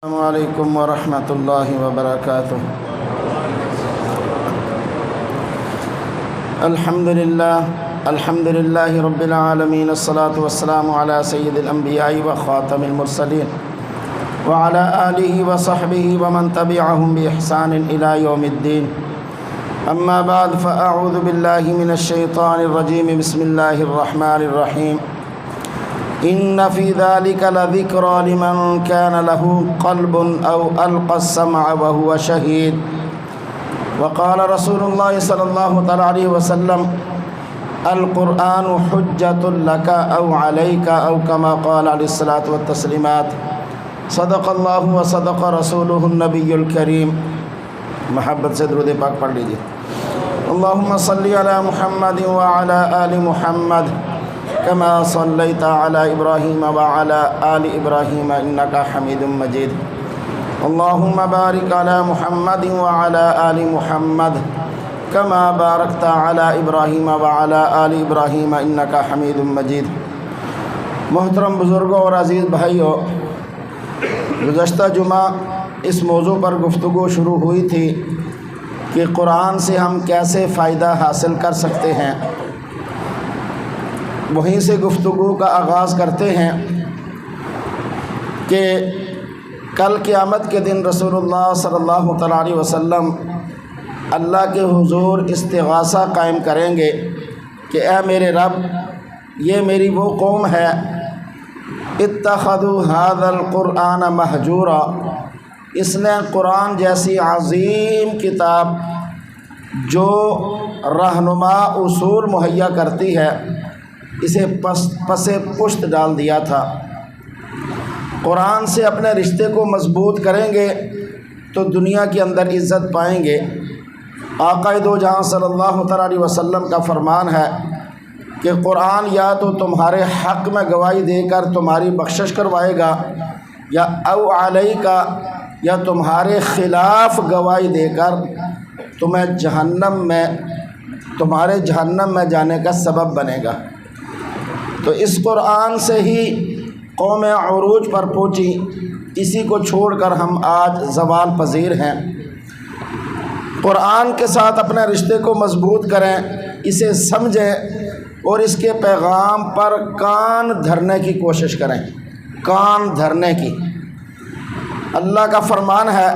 السلام علیکم ورحمۃ اللہ وبرکاتہ۔ الحمد للہ رب العالمین، الصلاة والسلام علی سید الانبیاء وخاتم المرسلین وعلی آلہ وصحبہ ومن تبعہم بإحسان الی یوم الدین، اما بعد فاعوذ باللہ من الشیطان الرجیم، بسم اللہ الرحمن الرحیم۔ ان فی ذلک لذکری لمن کان له قلب او القى السمع وهو شہید۔ وقال رسول اللہ صلی اللہ تعالی علیہ وسلم: القرآن حجۃ لک او علیک، او کما قال علیہ الصلاۃ والتسلیمات۔ صدق اللہ وصدق رسولہ النبی الکریم۔ محبت سے درود پاک پڑھ لیجیے۔ اللہم صلی علی محمد وعلی آل محمد کما صلیت علی ابراہیم وعلی آل ابراہیم انک حمید مجید۔ اللہم بارک علی محمد وعلی آل محمد کما بارکت علی ابراہیم وعلی آل ابراہیم انک حمید مجید۔ محترم بزرگوں اور عزیز بھائیوں، گزشتہ جمعہ اس موضوع پر گفتگو شروع ہوئی تھی کہ قرآن سے ہم کیسے فائدہ حاصل کر سکتے ہیں۔ وہیں سے گفتگو کا آغاز کرتے ہیں کہ کل قیامت کے دن رسول اللہ صلی اللہ تعالی علیہ وسلم اللہ کے حضور استغاثہ قائم کریں گے کہ اے میرے رب، یہ میری وہ قوم ہے اتخذوا ھذا القرآن مہجورا، اس نے قرآن جیسی عظیم کتاب جو رہنما اصول مہیا کرتی ہے اسے پس پشت ڈال دیا تھا۔ قرآن سے اپنے رشتے کو مضبوط کریں گے تو دنیا کے اندر عزت پائیں گے۔ آقا دو جہاں صلی اللہ تعالی علیہ وسلم کا فرمان ہے کہ قرآن یا تو تمہارے حق میں گواہی دے کر تمہاری بخشش کروائے گا، یا او علیکا، یا تمہارے خلاف گواہی دے کر تمہیں تمہارے جہنم میں جانے کا سبب بنے گا۔ تو اس قرآن سے ہی قوم عروج پر پہنچی، اسی کو چھوڑ کر ہم آج زوال پذیر ہیں۔ قرآن کے ساتھ اپنے رشتے کو مضبوط کریں، اسے سمجھیں اور اس کے پیغام پر کان دھرنے کی کوشش کریں، کان دھرنے کی۔ اللہ کا فرمان ہے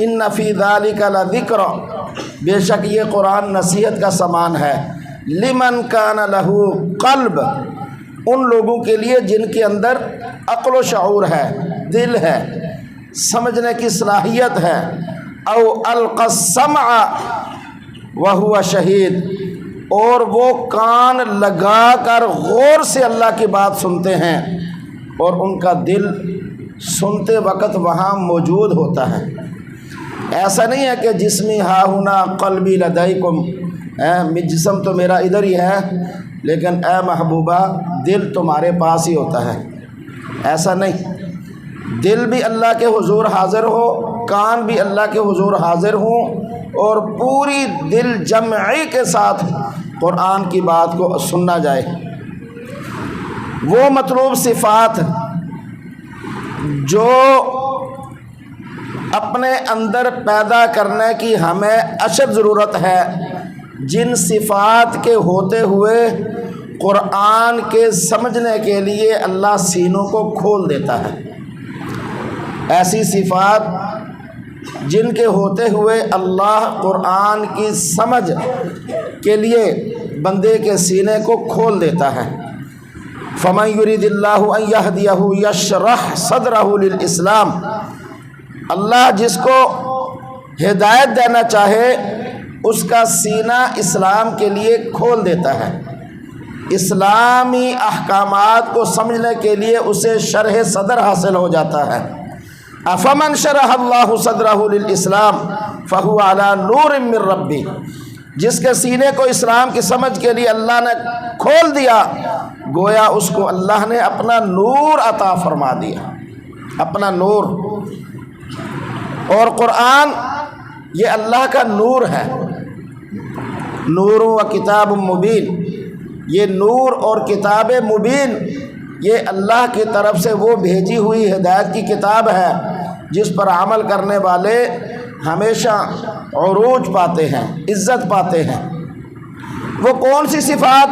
ان فی ذلک لذکر، بے شک یہ قرآن نصیحت کا سامان ہے، لمن کان لہ قلب، ان لوگوں کے لیے جن کے اندر عقل و شعور ہے، دل ہے، سمجھنے کی صلاحیت ہے، او القى السمع وهو شہید، اور وہ کان لگا کر غور سے اللہ کی بات سنتے ہیں اور ان کا دل سنتے وقت وہاں موجود ہوتا ہے۔ ایسا نہیں ہے کہ جسمی ہا ہنا قلبی لدیکم، جسم تو میرا ادھر ہی ہے لیکن اے محبوبہ دل تمہارے پاس ہی ہوتا ہے، ایسا نہیں۔ دل بھی اللہ کے حضور حاضر ہو، کان بھی اللہ کے حضور حاضر ہوں، اور پوری دل جمعی کے ساتھ قرآن کی بات کو سننا جائے۔ وہ مطلوب صفات جو اپنے اندر پیدا کرنے کی ہمیں اشد ضرورت ہے، جن صفات کے ہوتے ہوئے قرآن کے سمجھنے کے لیے اللہ سینوں کو کھول دیتا ہے، ایسی صفات جن کے ہوتے ہوئے اللہ قرآن کی سمجھ کے لیے بندے کے سینے کو کھول دیتا ہے۔ فَمَن يُرِدِ اللَّهُ أَن يَهْدِيَهُ يَشْرَحْ صَدْرَهُ لِلْإِسْلَامِ، اللہ جس کو ہدایت دینا چاہے اس کا سینہ اسلام کے لیے کھول دیتا ہے، اسلامی احکامات کو سمجھنے کے لیے اسے شرح صدر حاصل ہو جاتا ہے۔ افمن شرح اللہ صدرہ للاسلام فہو علی نور من ربی، جس کے سینے کو اسلام کی سمجھ کے لیے اللہ نے کھول دیا، گویا اس کو اللہ نے اپنا نور عطا فرما دیا، اپنا نور۔ اور قرآن یہ اللہ کا نور ہے، نور و کتاب مبین، یہ نور اور کتاب مبین یہ اللہ کی طرف سے وہ بھیجی ہوئی ہدایت کی کتاب ہے جس پر عمل کرنے والے ہمیشہ عروج پاتے ہیں، عزت پاتے ہیں۔ وہ کون سی صفات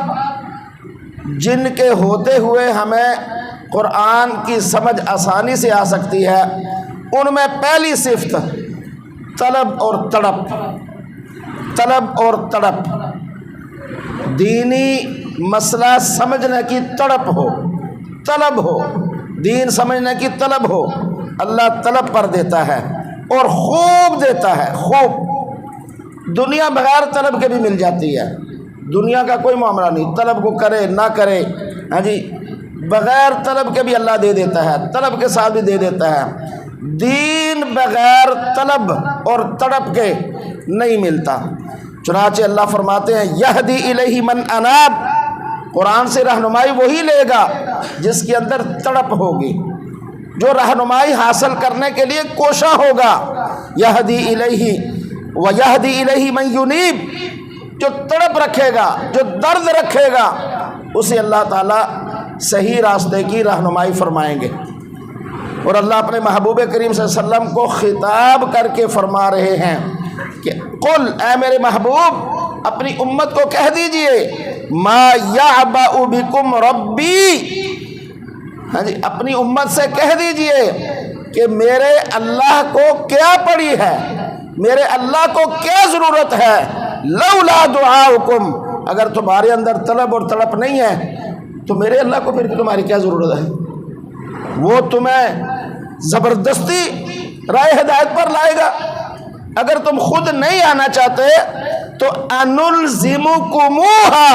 جن کے ہوتے ہوئے ہمیں قرآن کی سمجھ آسانی سے آ سکتی ہے؟ ان میں پہلی صفت طلب اور تڑپ، طلب اور تڑپ، دینی مسئلہ سمجھنے کی تڑپ ہو، طلب ہو، دین سمجھنے کی طلب ہو۔ اللہ طلب پر دیتا ہے اور خوب دیتا ہے، خوب۔ دنیا بغیر طلب کے بھی مل جاتی ہے، دنیا کا کوئی معاملہ نہیں، طلب کو کرے نہ کرے، ہاں جی، بغیر طلب کے بھی اللہ دے دیتا ہے، طلب کے ساتھ بھی دے دیتا ہے۔ دین بغیر طلب اور تڑپ کے نہیں ملتا۔ چنانچہ اللہ فرماتے ہیں یہدی الیہ من اناب، قرآن سے رہنمائی وہی لے گا جس کے اندر تڑپ ہوگی، جو رہنمائی حاصل کرنے کے لیے کوشاں ہوگا۔ یہدی الیہ ویہدی الیہ من ینیب، جو تڑپ رکھے گا، جو درد رکھے گا، اسے اللہ تعالیٰ صحیح راستے کی رہنمائی فرمائیں گے۔ اور اللہ اپنے محبوب کریم صلی اللہ علیہ وسلم کو خطاب کر کے فرما رہے ہیں کہ قل، اے میرے محبوب اپنی امت کو کہہ دیجئے، ما یعبأ بکم ربی، ہاں جی، اپنی امت سے کہہ دیجئے کہ میرے اللہ کو کیا پڑی ہے، میرے اللہ کو کیا ضرورت ہے، لولا دعاؤکم، اگر تمہارے اندر طلب اور تڑپ نہیں ہے تو میرے اللہ کو پھر تمہاری کیا ضرورت ہے؟ وہ تمہیں زبردستی راہ ہدایت پر لائے گا۔ اگر تم خود نہیں آنا چاہتے تو انلزمکموہا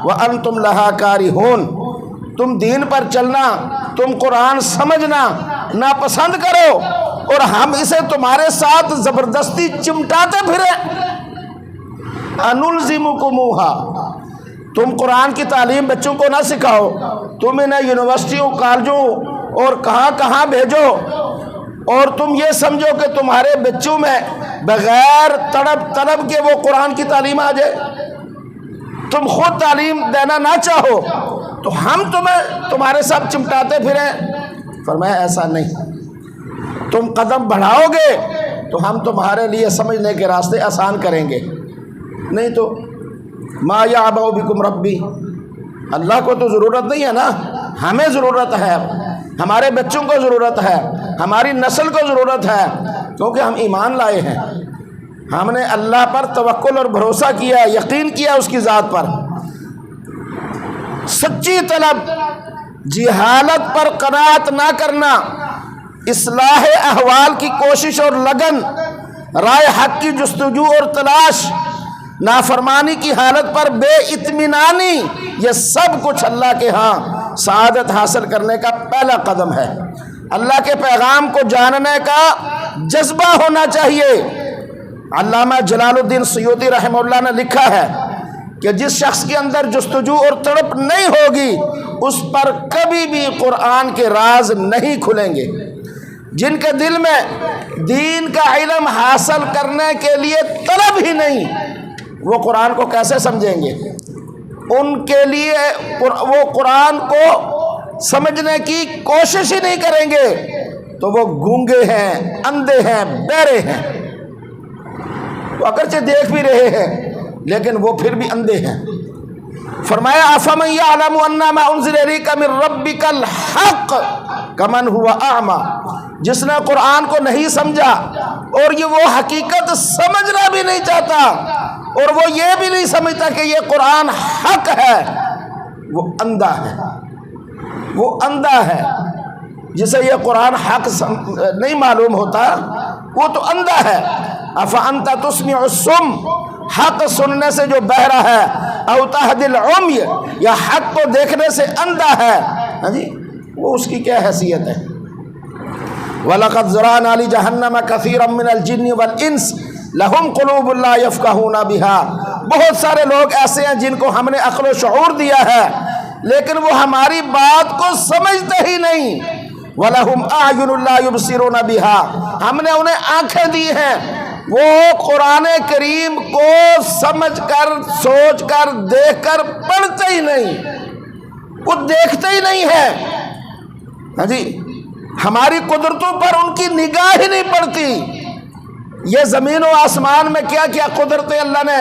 وانتم لہا کارہون، تم دین پر چلنا، تم قرآن سمجھنا ناپسند کرو اور ہم اسے تمہارے ساتھ زبردستی چمٹاتے پھریں۔ انلزمکموہا، تم قرآن کی تعلیم بچوں کو نہ سکھاؤ، تم انہیں یونیورسٹیوں، کالجوں اور کہاں کہاں بھیجو، اور تم یہ سمجھو کہ تمہارے بچوں میں بغیر تڑپ طلب کے وہ قرآن کی تعلیم آ جائے، تم خود تعلیم دینا نہ چاہو تو ہم تمہیں تمہارے ساتھ چمٹاتے پھریں۔ فرمایا ایسا نہیں، تم قدم بڑھاؤ گے تو ہم تمہارے لیے سمجھنے کے راستے آسان کریں گے، نہیں تو ما یعبأ بکم ربی، اللہ کو تو ضرورت نہیں ہے نا، ہمیں ضرورت ہے، ہمارے بچوں کو ضرورت ہے، ہماری نسل کو ضرورت ہے، کیونکہ ہم ایمان لائے ہیں، ہم نے اللہ پر توکل اور بھروسہ کیا، یقین کیا اس کی ذات پر۔ سچی طلب، جہالت پر قناعت نہ کرنا، اصلاح احوال کی کوشش اور لگن، رائے حق کی جستجو اور تلاش، نافرمانی کی حالت پر بے اطمینانی، یہ سب کچھ اللہ کے ہاں سعادت حاصل کرنے کا پہلا قدم ہے۔ اللہ کے پیغام کو جاننے کا جذبہ ہونا چاہیے۔ علامہ جلال الدین سیوطی رحمہ اللہ نے لکھا ہے کہ جس شخص کے اندر جستجو اور تڑپ نہیں ہوگی اس پر کبھی بھی قرآن کے راز نہیں کھلیں گے۔ جن کے دل میں دین کا علم حاصل کرنے کے لیے طلب ہی نہیں، وہ قرآن کو کیسے سمجھیں گے؟ ان کے لیے وہ قرآن کو سمجھنے کی کوشش ہی نہیں کریں گے تو وہ گونگے ہیں، اندھے ہیں، بہرے ہیں۔ وہ اگرچہ دیکھ بھی رہے ہیں لیکن وہ پھر بھی اندھے ہیں۔ فرمایا افمن یعلم انما انزل الیک من ربک الحق کمن هو اعمی، جس نے قرآن کو نہیں سمجھا اور یہ وہ حقیقت سمجھنا بھی نہیں چاہتا اور وہ یہ بھی نہیں سمجھتا کہ یہ قرآن حق ہے، وہ اندھا ہے، وہ اندھا ہے۔ جسے یہ قرآن حق نہیں معلوم ہوتا وہ تو اندھا ہے۔ افانت تسمع الصم، حق سننے سے جو بہرا ہے، او تہدی العمی، یا حق کو دیکھنے سے اندھا ہے، ہاں جی، وہ اس کی کیا حیثیت ہے؟ وَلَقَدْ ذَرَأْنَا لِجَهَنَّمَ كَثِيرًا مِنَ الْجِنِّ وَالْإِنسِ لَهُمْ قُلُوبٌ لَا يَفْقَهُونَ بِهَا، بہت سارے لوگ ایسے ہیں جن کو ہم نے عقل و شعور دیا ہے لیکن وہ ہماری بات کو سمجھتے ہی نہیں۔ وَلَهُمْ أَعْيُنٌ لَا يُبْصِرُونَ بِهَا، ہم نے انہیں آنکھیں دی ہیں، وہ قرآن کریم کو سمجھ کر، سوچ کر، دیکھ کر پڑھتے ہی نہیں، وہ دیکھتے ہی نہیں ہے، ہاں جی، ہماری قدرتوں پر ان کی نگاہ ہی نہیں پڑتی۔ یہ زمین و آسمان میں کیا کیا قدرتیں اللہ نے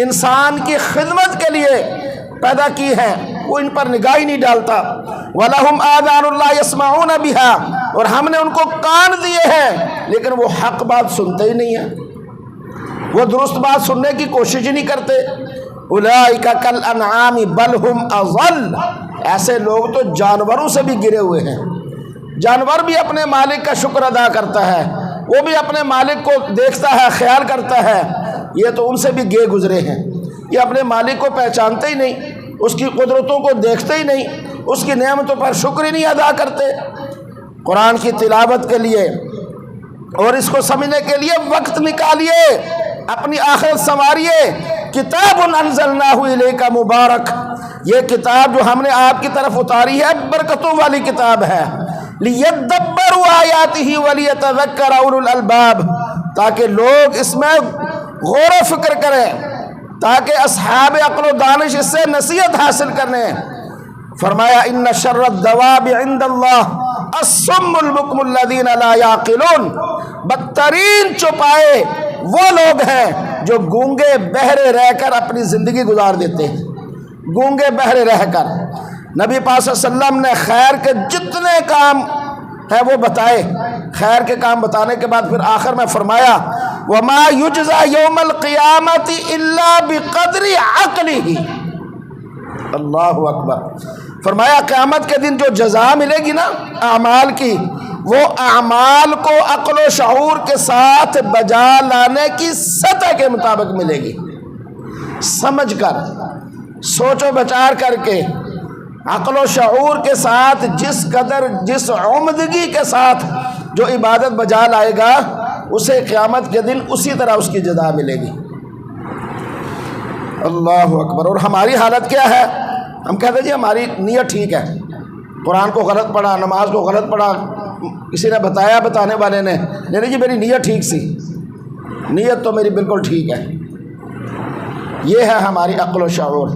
انسان کی خدمت کے لیے پیدا کی ہیں، وہ ان پر نگاہ ہی نہیں ڈالتا۔ وَلَهُمْ آذَانٌ لَا يَسْمَعُونَ بِهَا، اور ہم نے ان کو کان دیے ہیں لیکن وہ حق بات سنتے ہی نہیں ہیں، وہ درست بات سننے کی کوشش ہی نہیں کرتے۔ أُولَٰئِكَ كَالْأَنْعَامِ بَلْ هُمْ أَضَلُّ، ایسے لوگ تو جانوروں سے بھی گرے ہوئے ہیں۔ جانور بھی اپنے مالک کا شکر ادا کرتا ہے، وہ بھی اپنے مالک کو دیکھتا ہے، خیال کرتا ہے، یہ تو ان سے بھی گئے گزرے ہیں۔ یہ اپنے مالک کو پہچانتے ہی نہیں، اس کی قدرتوں کو دیکھتے ہی نہیں، اس کی نعمتوں پر شکر ہی نہیں ادا کرتے۔ قرآن کی تلاوت کے لیے اور اس کو سمجھنے کے لیے وقت نکالیے، اپنی آخرت سنواریے۔ کتاب انزلناہ الیک مبارک، یہ کتاب جو ہم نے آپ کی طرف اتاری ہے برکتوں والی کتاب ہے۔ لیدبروا آیاتہ ولیتذکر اولو الالباب، تاکہ لوگ اس میں غور و فکر کریں، تاکہ اصحاب عقل و دانش اس سے نصیحت حاصل کریں۔ فرمایا ان شر الدواب عند اللہ الصم البکم الذین لا یعقلون، بدترین چوپائے وہ لوگ ہیں جو گونگے بہرے رہ کر اپنی زندگی گزار دیتے ہیں، گونگے بہرے رہ کر۔ نبی پاک صلی اللہ علیہ وسلم نے خیر کے جتنے کام ہیں وہ بتائے، خیر کے کام بتانے کے بعد پھر آخر میں فرمایا وَمَا يُجْزَى يَوْمَ الْقِيَامَةِ إِلَّا بِقَدْرِ عَقْلِهِ، اللہ اکبر۔ فرمایا قیامت کے دن جو جزا ملے گی نا اعمال کی، وہ اعمال کو عقل و شعور کے ساتھ بجا لانے کی سطح کے مطابق ملے گی، سمجھ کر، سوچ و بچار کر کے، عقل و شعور کے ساتھ، جس قدر جس عمدگی کے ساتھ جو عبادت بجا لائے گا اسے قیامت کے دن اسی طرح اس کی جزا ملے گی۔ اللہ اکبر۔ اور ہماری حالت کیا ہے؟ ہم کہتے ہیں جی ہماری نیت ٹھیک ہے، قرآن کو غلط پڑھا، نماز کو غلط پڑھا، کسی نے بتایا بتانے والے نے، نہیں جی میری نیت ٹھیک سی، نیت تو میری بالکل ٹھیک ہے۔ یہ ہے ہماری عقل و شعور،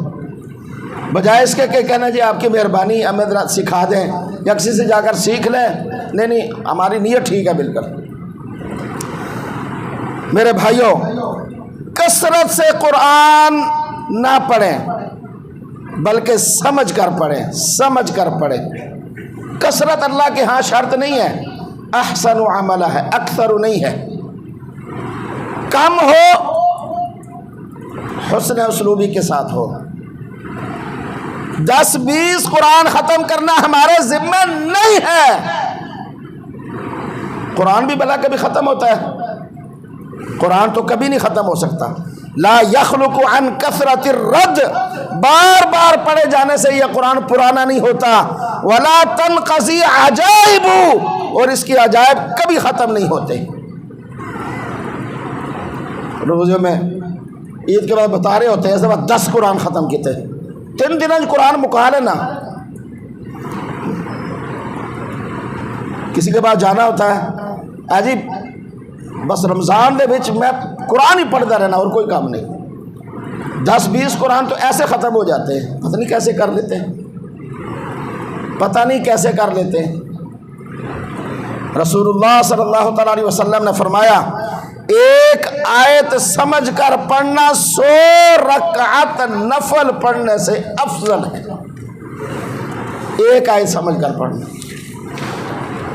بجائے اس کے کہ کہنا جی آپ کی مہربانی ہمیں ذرا سکھا دیں یا کسی سے جا کر سیکھ لیں، نہیں ہماری نیت ٹھیک ہے بالکل۔ میرے بھائیوں، کثرت سے قرآن نہ پڑھیں بلکہ سمجھ کر پڑھیں، سمجھ کر پڑھیں۔ کثرت اللہ کے ہاں شرط نہیں ہے، احسن عملہ ہے، اکثر نہیں ہے۔ کم ہو، حسن اسلوبی کے ساتھ ہو۔ 10-20 قرآن ختم کرنا ہمارے ذمہ نہیں ہے۔ قرآن بھی بلا کبھی ختم ہوتا ہے، قرآن تو کبھی نہیں ختم ہو سکتا۔ لا یخلق عن کثرت الرد، بار بار پڑھے جانے سے یہ قرآن پرانا نہیں ہوتا۔ ولا تنقضی عجائب، اور اس کی عجائب کبھی ختم نہیں ہوتے۔ روزے میں عید کے بعد بتا رہے ہوتے ہیں اس دفعہ 10 قرآن ختم کیے تھے، 3 دن قرآن مکا لینا۔ کسی کے پاس جانا ہوتا ہے جی بس رمضان دے وچ میں قرآن ہی پڑھتا رہنا اور کوئی کام نہیں، 10-20 قرآن تو ایسے ختم ہو جاتے ہیں، پتہ نہیں کیسے کر لیتے ہیں، پتہ نہیں کیسے کر لیتے ہیں۔ رسول اللہ صلی اللہ تعالیٰ علیہ وسلم نے فرمایا ایک آیت سمجھ کر پڑھنا 100 رکعت نفل پڑھنے سے افضل ہے۔ ایک آیت سمجھ کر پڑھنا۔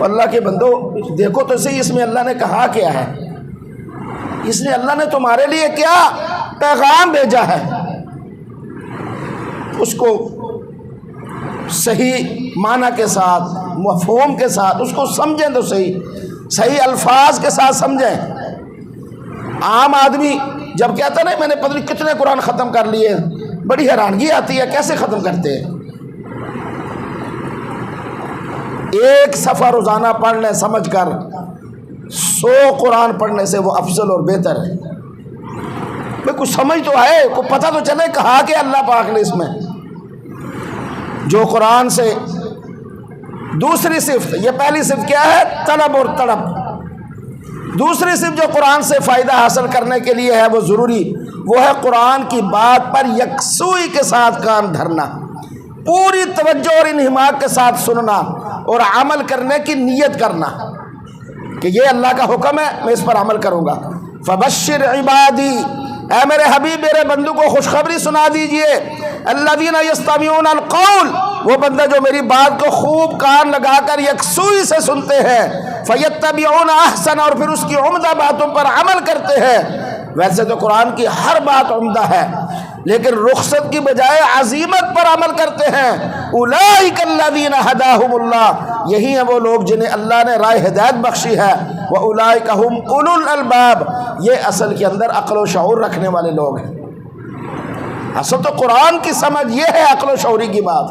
اللہ کے بندو دیکھو تو صحیح، اس میں اللہ نے کہا کیا ہے، اس نے اللہ نے تمہارے لیے کیا پیغام بھیجا ہے، اس کو صحیح معنی کے ساتھ، مفہوم کے ساتھ اس کو سمجھیں تو صحیح الفاظ کے ساتھ سمجھیں۔ عام آدمی جب کہتا نہیں میں نے پتہ نہیں کتنے قرآن ختم کر لیے، بڑی حیرانگی آتی ہے کیسے ختم کرتے ہیں۔ ایک صفحہ روزانہ پڑھ لیں سمجھ کر، 100 قرآن پڑھنے سے وہ افضل اور بہتر ہے۔ بھئی کچھ سمجھ تو آئے، کوئی پتہ تو چلے کہا کہ اللہ پاک نے اس میں جو قرآن سے دوسری صفت، یہ پہلی صفت کیا ہے؟ طلب اور تڑپ۔ دوسری صفت جو قرآن سے فائدہ حاصل کرنے کے لیے ہے وہ ضروری، وہ ہے قرآن کی بات پر یکسوئی کے ساتھ کان دھرنا، پوری توجہ اور انہماک کے ساتھ سننا، اور عمل کرنے کی نیت کرنا کہ یہ اللہ کا حکم ہے، میں اس پر عمل کروں گا۔ فبشر عبادی، اے میرے حبیب میرے بندوں کو خوشخبری سنا دیجئے، الذین یستمعون القول، وہ بندہ جو میری بات کو خوب کان لگا کر یکسوئی سے سنتے ہیں، فیتبعون احسن، اور پھر اس کی عمدہ باتوں پر عمل کرتے ہیں۔ ویسے تو قرآن کی ہر بات عمدہ ہے، لیکن رخصت کی بجائے عزیمت پر عمل کرتے ہیں۔ اولئک الذین ھداھم اللہ، یہی ہیں وہ لوگ جنہیں اللہ نے راہ ہدایت بخشی ہے۔ واولئک ھم اولو الالباب، یہ اصل کے اندر عقل و شعور رکھنے والے لوگ ہیں۔ اصل تو قرآن کی سمجھ یہ ہے عقل و شعوری کی بات،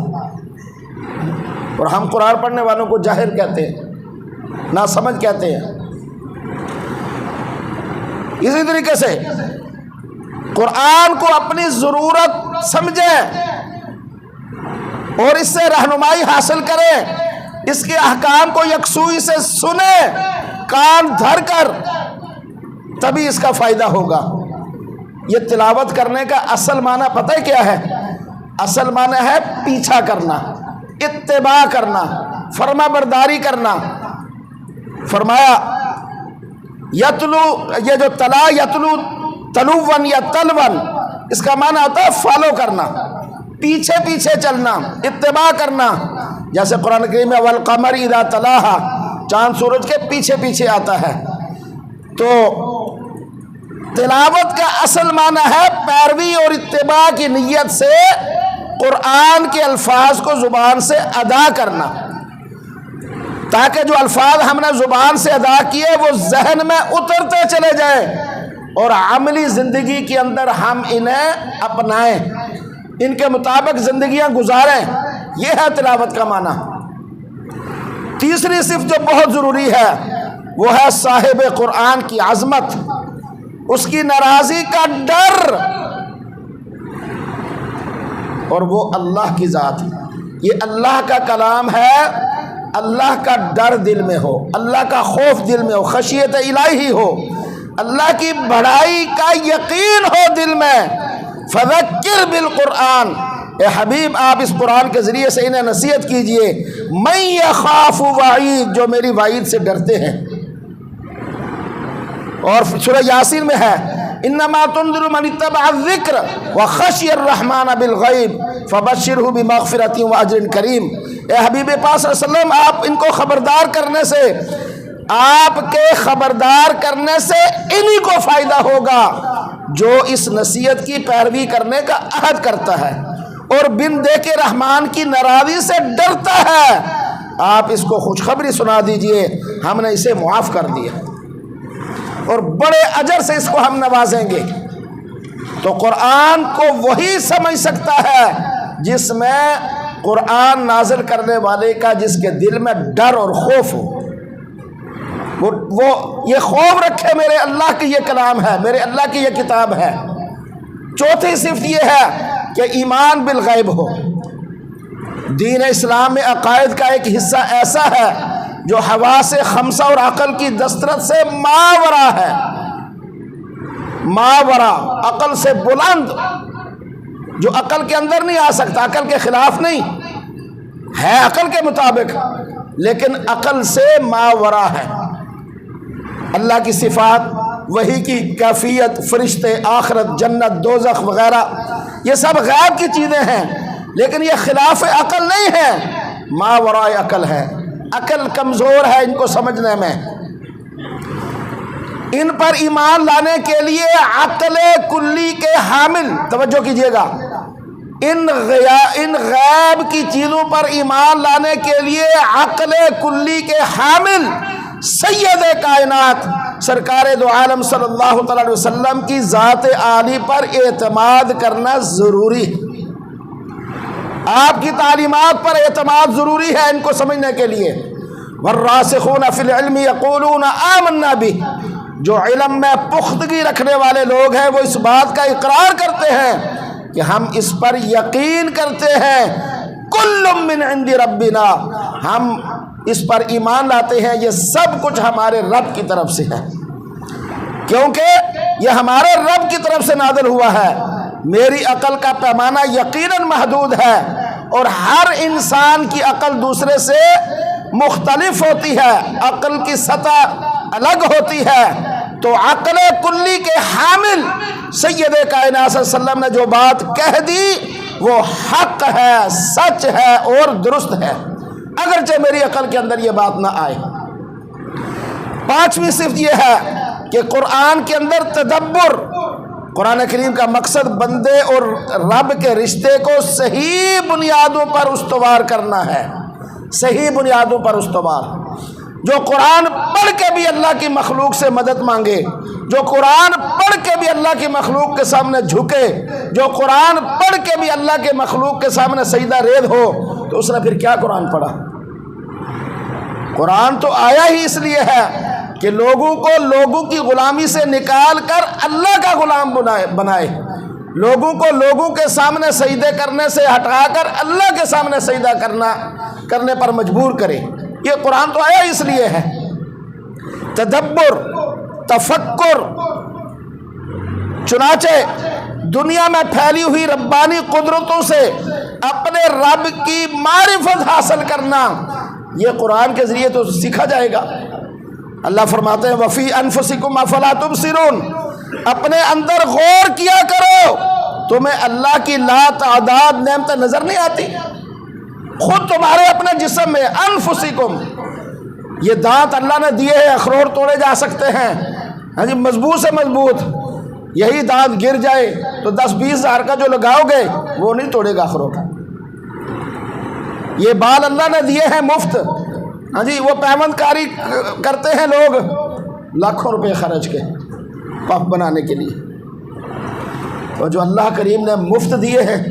اور ہم قرآن پڑھنے والوں کو جاہل کہتے ہیں، نا سمجھ کہتے ہیں۔ اسی طریقے سے قرآن کو اپنی ضرورت سمجھیں اور اس سے رہنمائی حاصل کریں، اس کے احکام کو یکسوئی سے سنیں کان دھر کر، تبھی اس کا فائدہ ہوگا۔ یہ تلاوت کرنے کا اصل معنی پتہ ہے کیا ہے؟ اصل معنی ہے پیچھا کرنا، اتباع کرنا، فرما برداری کرنا۔ فرمایا یتلو، یہ جو تلا یتلو تلون یا تلون، اس کا معنی ہوتا ہے فالو کرنا، پیچھے پیچھے چلنا، اتباع کرنا۔ جیسے قرآن کریم میں والقمر اذا تلاہا، چاند سورج کے پیچھے پیچھے آتا ہے۔ تو تلاوت کا اصل معنی ہے پیروی اور اتباع کی نیت سے قرآن کے الفاظ کو زبان سے ادا کرنا، تاکہ جو الفاظ ہم نے زبان سے ادا کیے وہ ذہن میں اترتے چلے جائیں اور عملی زندگی کے اندر ہم انہیں اپنائیں، ان کے مطابق زندگیاں گزاریں۔ یہ ہے تلاوت کا معنی۔ تیسری صفت جو بہت ضروری ہے وہ ہے صاحب قرآن کی عظمت، اس کی ناراضی کا ڈر، اور وہ اللہ کی ذات۔ یہ اللہ کا کلام ہے، اللہ کا ڈر دل میں ہو، اللہ کا خوف دل میں ہو، خشیت الہی ہو، اللہ کی بڑائی کا یقین ہو دل میں۔ فذکر بالقرآن، اے حبیب آپ اس قرآن کے ذریعے سے انہیں نصیحت کیجئے، من یخاف وعید، جو میری وعید سے ڈرتے ہیں۔ اور سورہ یاسین میں ہے انما تنذر من اتبع الذکر وخشی الرحمن بالغیب فبشرہ بمغفرۃ واجر کریم۔ اے حبیب پاک صلی اللہ علیہ وسلم آپ ان کو خبردار کرنے سے، آپ کے خبردار کرنے سے انہی کو فائدہ ہوگا جو اس نصیحت کی پیروی کرنے کا عہد کرتا ہے اور بن دیکھے رحمان کی ناراضی سے ڈرتا ہے۔ آپ اس کو خوشخبری سنا دیجئے، ہم نے اسے معاف کر دیا اور بڑے اجر سے اس کو ہم نوازیں گے۔ تو قرآن کو وہی سمجھ سکتا ہے جس میں قرآن نازل کرنے والے کا جس کے دل میں ڈر اور خوف ہو، وہ یہ خوف رکھے میرے اللہ کی یہ کلام ہے، میرے اللہ کی یہ کتاب ہے۔ چوتھی صفت یہ ہے کہ ایمان بالغیب ہو۔ دین اسلام میں عقائد کا ایک حصہ ایسا ہے جو حواس خمسہ اور عقل کی دسترس سے ماورا ہے، ماورا، عقل سے بلند، جو عقل کے اندر نہیں آ سکتا، عقل کے خلاف نہیں ہے، عقل کے مطابق، لیکن عقل سے ماورا ہے۔ اللہ کی صفات، وحی کی کیفیت، فرشتے، آخرت، جنت، دوزخ وغیرہ، یہ سب غیب کی چیزیں ہیں، لیکن یہ خلاف عقل نہیں ہے، ماورا عقل ہے۔ عقل کمزور ہے ان کو سمجھنے میں۔ ان پر ایمان لانے کے لیے عقل کلی کے حامل، توجہ کیجئے گا، ان غیب کی چیزوں پر ایمان لانے کے لیے عقل کلی کے حامل سید کائنات سرکار دو عالم صلی اللہ علیہ وسلم کی ذات عالی پر اعتماد کرنا ضروری ہے۔ آپ کی تعلیمات پر اعتماد ضروری ہے ان کو سمجھنے کے لیے۔ والراسخون فی العلم یقولون آمنا بہ، جو علم میں پختگی رکھنے والے لوگ ہیں وہ اس بات کا اقرار کرتے ہیں کہ ہم اس پر یقین کرتے ہیں، کل من عند ربنا، ہم اس پر ایمان لاتے ہیں یہ سب کچھ ہمارے رب کی طرف سے ہے، کیونکہ یہ ہمارے رب کی طرف سے نازل ہوا ہے۔ میری عقل کا پیمانہ یقیناً محدود ہے اور ہر انسان کی عقل دوسرے سے مختلف ہوتی ہے، عقل کی سطح الگ ہوتی ہے، تو عقل کلی کے حامل سید کائنات صلی اللہ علیہ وسلم نے جو بات کہہ دی وہ حق ہے، سچ ہے اور درست ہے، اگرچہ میری عقل کے اندر یہ بات نہ آئے۔ پانچویں صفت یہ ہے کہ قرآن کے اندر تدبر، قرآن کریم کا مقصد بندے اور رب کے رشتے کو صحیح بنیادوں پر استوار کرنا ہے، صحیح بنیادوں پر استوار۔ جو قرآن پڑھ کے بھی اللہ کی مخلوق سے مدد مانگے، جو قرآن پڑھ کے بھی اللہ کی مخلوق کے سامنے جھکے، جو قرآن پڑھ کے بھی اللہ کے مخلوق کے سامنے سجدہ ریز ہو، تو اس نے پھر کیا قرآن پڑھا؟ قرآن تو آیا ہی اس لیے ہے کہ لوگوں کو لوگوں کی غلامی سے نکال کر اللہ کا غلام بنائے، لوگوں کو لوگوں کے سامنے سجدے کرنے سے ہٹا کر اللہ کے سامنے سجدہ کرنے پر مجبور کرے۔ یہ قرآن تو آیا اس لیے ہے۔ تدبر، تفکر، چنانچہ دنیا میں پھیلی ہوئی ربانی قدرتوں سے اپنے رب کی معرفت حاصل کرنا، یہ قرآن کے ذریعے تو سیکھا جائے گا۔ اللہ فرماتے ہیں وَفِي أَنفُسِكُمْ أَفَلَا تُبْصِرُونَ، اپنے اندر غور کیا کرو، تمہیں اللہ کی لا تعداد نعمتیں نظر نہیں آتی؟ خود تمہارے اپنے جسم میں انفسکم، یہ دانت اللہ نے دیے ہیں، اخروٹ توڑے جا سکتے ہیں، ہاں جی، مضبوط سے مضبوط، یہی دانت گر جائے تو 10-20 ہزار کا جو لگاؤ گے وہ نہیں توڑے گا اخروٹ۔ یہ بال اللہ نے دیے ہیں مفت، ہاں جی، وہ پیمند کاری کرتے ہیں لوگ لاکھوں روپے خرچ کے پف بنانے کے لیے، اور جو اللہ کریم نے مفت دیے ہیں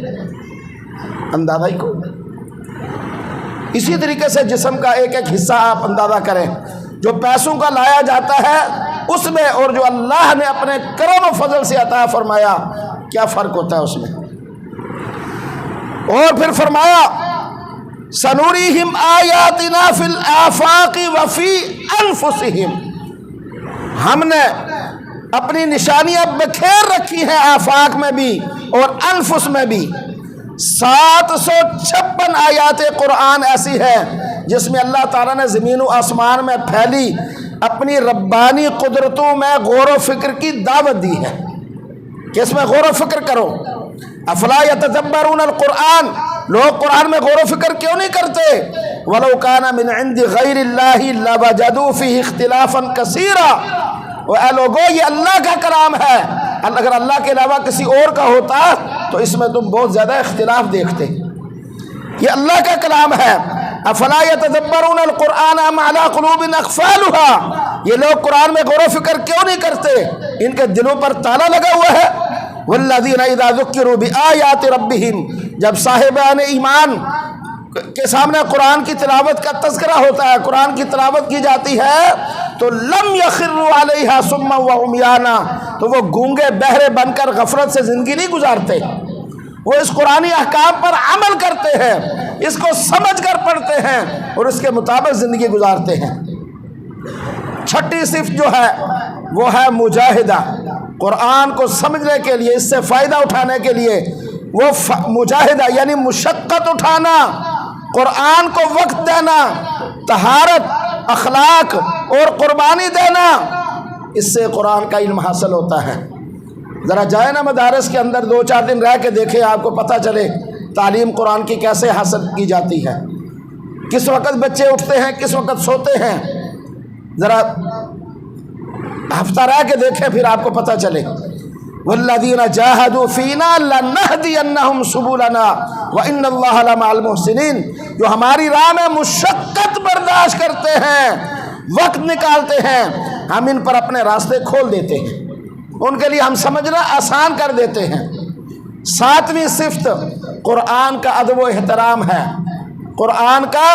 اندازہ ہی کو۔ اسی طریقے سے جسم کا ایک ایک حصہ آپ اندازہ کریں، جو پیسوں کا لایا جاتا ہے اس میں اور جو اللہ نے اپنے کرم و فضل سے عطا فرمایا، کیا فرق ہوتا ہے اس میں۔ اور پھر فرمایا سنوریہم آیاتنا فی الآفاق وفی انفسہم، ہم نے اپنی نشانیاں بکھیر رکھی ہیں آفاق میں بھی اور انفس میں بھی۔ 756 آیات قرآن ایسی ہے جس میں اللہ تعالیٰ نے زمین و آسمان میں پھیلی اپنی ربانی قدرتوں میں غور و فکر کی دعوت دی ہے کہ اس میں غور و فکر کرو۔ افلا یتدبرون القرآن، لوگ قرآن میں غور و فکر کیوں نہیں کرتے؟ ولو کان من عند غیر اللہ لوجدوا فیہ اختلافا کثیرا، اے لوگو یہ اللہ کا کلام ہے، اگر اللہ کے علاوہ کسی اور کا ہوتا تو اس میں تم بہت زیادہ اختلاف دیکھتے۔ یہ اللہ کا کلام ہے۔ افلا یتدبرون القرآن ام علی قلوب اقفالها، یہ لوگ قرآن میں غور و فکر کیوں نہیں کرتے؟ ان کے دلوں پر تالا لگا ہوا ہے۔ والذین اذا ذکروا بآیات ربہم، جب صاحبان ایمان کے سامنے قرآن کی تلاوت کا تذکرہ ہوتا ہے، قرآن کی تلاوت کی جاتی ہے، تو لم یخروا علیہا صما وعمیانا، تو وہ گونگے بہرے بن کر غفلت سے زندگی نہیں گزارتے، وہ اس قرآنی احکام پر عمل کرتے ہیں، اس کو سمجھ کر پڑھتے ہیں اور اس کے مطابق زندگی گزارتے ہیں۔ چھٹی صفت جو ہے وہ ہے مجاہدہ، قرآن کو سمجھنے کے لیے، اس سے فائدہ اٹھانے کے لیے وہ مجاہدہ یعنی مشقت اٹھانا، قرآن کو وقت دینا، طہارت، اخلاق اور قربانی دینا، اس سے قرآن کا علم حاصل ہوتا ہے۔ ذرا جائے نا مدارس کے اندر 2-4 دن رہ کے دیکھیں، آپ کو پتہ چلے تعلیم قرآن کی کیسے حاصل کی جاتی ہے، کس وقت بچے اٹھتے ہیں، کس وقت سوتے ہیں، ذرا ہفتہ رہ کے دیکھیں پھر آپ کو پتہ چلے۔ والذین جاہدوا فینا لنہدینہم سبلنا وان اللہ لمع المحسنین، جو ہماری راہ میں مشقت برداشت کرتے ہیں، وقت نکالتے ہیں، ہم ان پر اپنے راستے کھول دیتے ہیں، ان کے لیے ہم سمجھنا آسان کر دیتے ہیں۔ 7ویں صفت قرآن کا ادب و احترام ہے، قرآن کا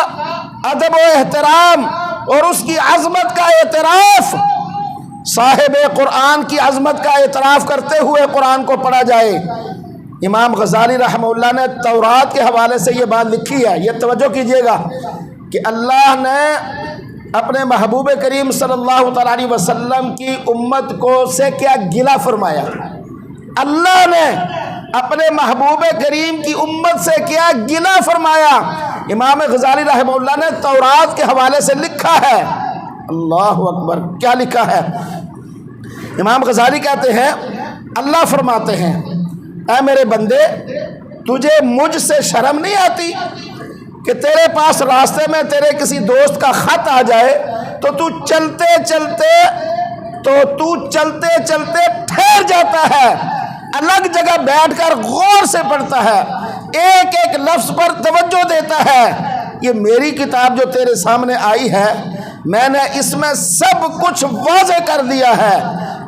ادب و احترام اور اس کی عظمت کا اعتراف، صاحب قرآن کی عظمت کا اعتراف کرتے ہوئے قرآن کو پڑھا جائے۔ امام غزالی رحمہ اللہ نے تورات کے حوالے سے یہ بات لکھی ہے، یہ توجہ کیجئے گا کہ اللہ نے اپنے محبوب کریم صلی اللہ تعالیٰ علیہ وسلم کی امت کو سے کیا گلہ فرمایا، اللہ نے اپنے محبوب کریم کی امت سے کیا گلہ فرمایا۔ امام غزالی رحمہ اللہ نے تورات کے حوالے سے لکھا ہے، اللہ اکبر، کیا لکھا ہے؟ امام غزالی کہتے ہیں اللہ فرماتے ہیں اے میرے بندے تجھے مجھ سے شرم نہیں آتی کہ تیرے پاس راستے میں تیرے کسی دوست کا خط آ جائے تو تو چلتے چلتے ٹھہر جاتا ہے، الگ جگہ بیٹھ کر غور سے پڑھتا ہے، ایک ایک لفظ پر توجہ دیتا ہے۔ یہ میری کتاب جو تیرے سامنے آئی ہے میں نے اس میں سب کچھ واضح کر دیا ہے،